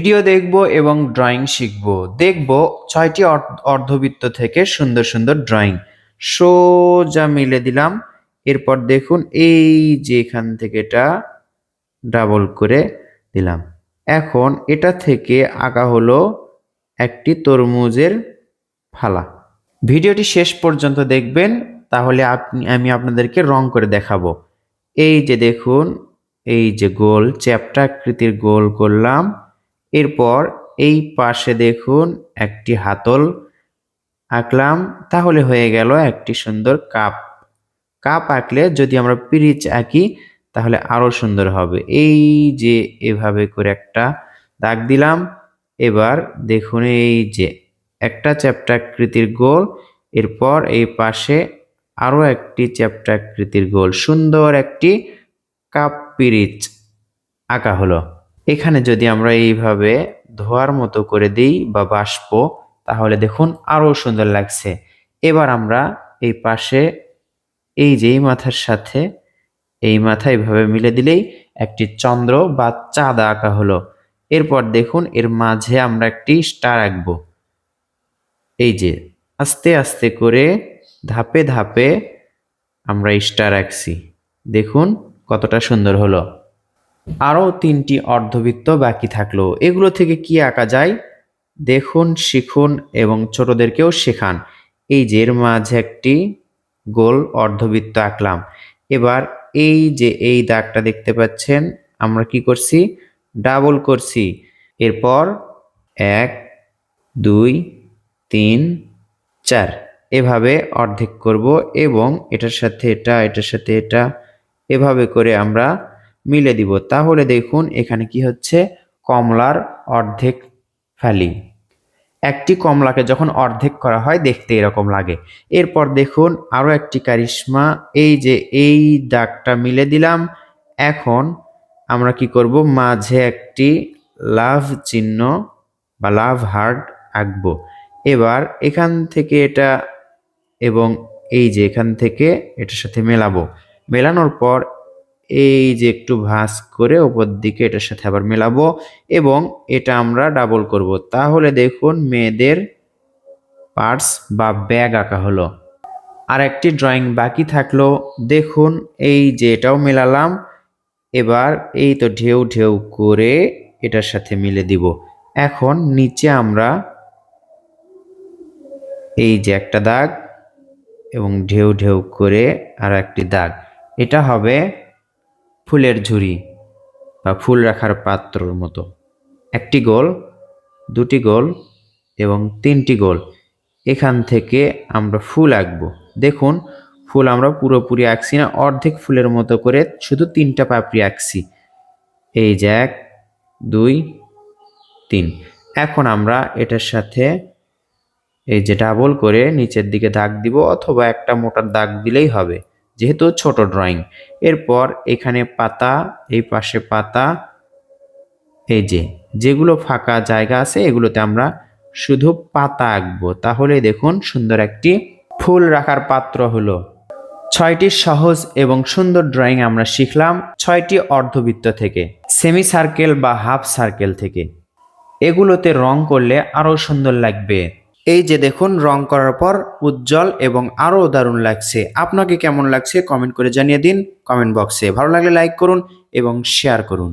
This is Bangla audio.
ভিডিও দেখব এবং ড্রয়িং শিখব। দেখব ৬টি অর্ধবৃত্ত থেকে সুন্দর সুন্দর ড্রয়িং সোজা মিলে দিলাম। এরপর দেখুন এই যে এখান থেকে এটা ডাবল করে দিলাম। এখন এটা থেকে আঁকা হলো একটি তরমুজের ফালা। ভিডিওটি শেষ পর্যন্ত দেখবেন, তাহলে আমি আপনাদেরকে রং করে দেখাবো। এই যে দেখুন, এই যে গোল চ্যাপ্টা আকৃতির গোল করলাম। এরপর এই পাশে দেখুন একটি হাতল আঁকলাম, তাহলে হয়ে গেল একটি সুন্দর কাপ। কাপ আঁকলে যদি আমরা পিরিচ আঁকি তাহলে আরো সুন্দর হবে। এই যে এভাবে করে একটা দাগ দিলাম। এবার দেখুন এই যে একটা চ্যাপ্টা আকৃতির গোল, এরপর এই পাশে আরো একটি চ্যাপ্টা আকৃতির গোল, সুন্দর একটি কাপ পিরিচ আঁকা হলো। এখানে যদি আমরা এইভাবে ধোয়ার মতো করে দিই বা বাষ্প, তাহলে দেখুন আরো সুন্দর লাগছে। এবার আমরা এই পাশে এই যে এই মাথার সাথে এই মাথা এইভাবে মিলে দিলেই একটি চন্দ্র বা চাঁদ আঁকা হলো। এরপর দেখুন এর মাঝে আমরা একটি স্টার আঁকবো। এই যে আস্তে আস্তে করে ধাপে ধাপে আমরা স্টার আঁকছি, দেখুন কতটা সুন্দর হলো। আরও ৩টি অর্ধবৃত্ত বাকি থাকলো। এগুলো থেকে কি আঁকা যায় দেখুন, শিখুন এবং ছোটদেরকেও শেখান। এই যে এর মাঝে একটি গোল অর্ধবৃত্ত আঁকলাম। এবার এই যে এই দাগটা দেখতে পাচ্ছেন, আমরা কি করছি, ডাবল করছি। এরপর ১ ২ ৩ ৪ এভাবে অর্ধেক করব এবং এটার সাথে এটা, এটার সাথে এটা, এভাবে করে আমরা মিলে দিব। তাহলে দেখুন এখানে কি হচ্ছে, কমলার অর্ধেক ফালি। একটি কমলাকে যখন অর্ধেক করা হয় দেখতে এরকম লাগে। এরপর দেখুন আরো একটি কারিশমা, এই যে এই দাগটা মিলে দিলাম। এখন আমরা কি করব, মাঝে একটি লাভ চিহ্ন বা লাভ হার্ট আঁকবো। এবার এখান থেকে এটা এবং এই যে এখান থেকে এটার সাথে মেলাবো। মেলানোর পর এই যে একটু ভাঁজ করে উপর দিকে এটার সাথে আবার মেলাবো এবং এটা আমরা ডাবল করব। তাহলে দেখুন মেয়েদের পার্স বা ব্যাগ আঁকা হলো। আর একটি ড্রয়িং বাকি থাকলো। দেখুন এই যে এটাও মেলালাম। এবার এই তো ঢেউ ঢেউ করে এটার সাথে মিলে দিব। এখন নিচে আমরা এই যে একটা দাগ এবং ঢেউ ঢেউ করে আর একটি দাগ, এটা হবে ফুলের ঝুড়ি বা ফুল রাখার পাত্রর মতো। একটি গোল, দুটি গোল এবং 3টি গোল। এখান থেকে আমরা ফুল আঁকবো। দেখুন ফুল আমরা পুরোপুরি আঁকছি না, অর্ধেক ফুলের মতো করে শুধু 3টা পাপড়ি আঁকছি। এই যে 1 2 3। এখন আমরা এটার সাথে এই যে ডাবল করে নিচের দিকে দাগ দিব, অথবা একটা মোটা দাগ দিলেই হবে যেহেতু ছোট ড্রয়িং। এরপর এখানে পাতা, এই পাশে পাতা, এই যে যেগুলো ফাঁকা জায়গা আছে এগুলোতে আমরা শুধু পাতা আঁকবো। তাহলে দেখুন সুন্দর একটি ফুল রাখার পাত্র হলো। ৬টি সহজ এবং সুন্দর ড্রয়িং আমরা শিখলাম ৬টি অর্ধবৃত্ত থেকে, সেমি সার্কেল বা হাফ সার্কেল থেকে। এগুলোতে রং করলে আরো সুন্দর লাগবে। এই যে দেখুন রং করার পর উজ্জ্বল এবং আরো দারুণ লাগছে। আপনাকে কেমন লাগছে কমেন্ট করে জানিয়ে দিন কমেন্ট বক্সে। ভালো লাগলে লাইক করুন এবং শেয়ার করুন।